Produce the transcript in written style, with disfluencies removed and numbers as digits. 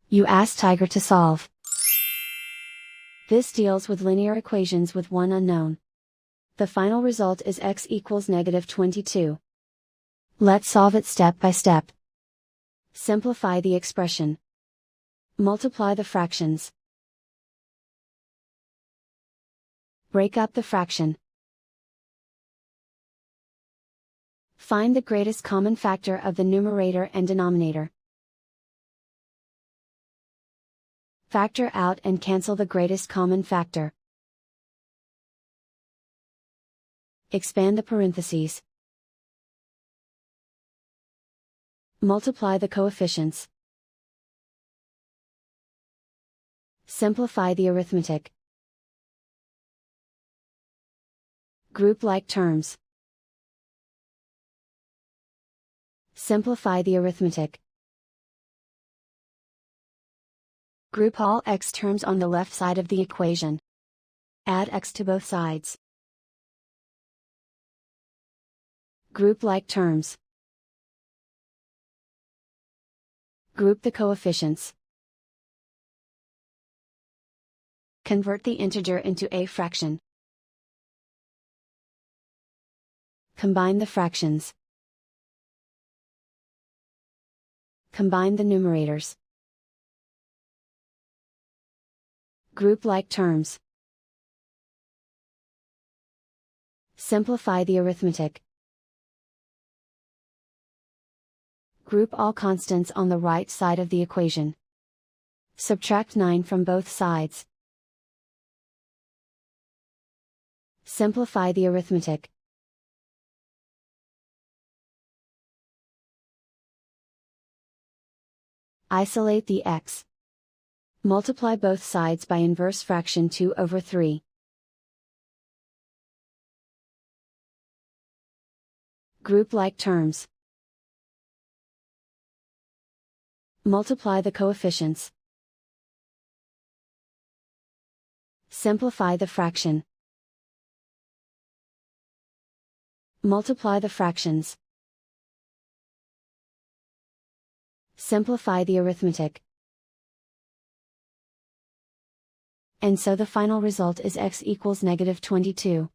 You ask Tiger to solve. This deals with linear equations with one unknown. The final result is x equals -22. Let's solve it step by step. Simplify the expression. Multiply the fractions. Break up the fraction. Find the greatest common factor of the numerator and denominator. Factor out and cancel the greatest common factor. Expand the parentheses. Multiply the coefficients. Simplify the arithmetic. Group like terms. Simplify the arithmetic. Group all x terms on the left side of the equation. Add x to both sides. Group like terms. Group the coefficients. Convert the integer into a fraction. Combine the fractions. Combine the numerators. Group like terms. Simplify the arithmetic. Group all constants on the right side of the equation. Subtract 9 from both sides. Simplify the arithmetic. Isolate the x. Multiply both sides by inverse fraction 2/3. Group like terms. Multiply the coefficients. Simplify the fraction. Multiply the fractions. Simplify the arithmetic. And so the final result is x equals -22.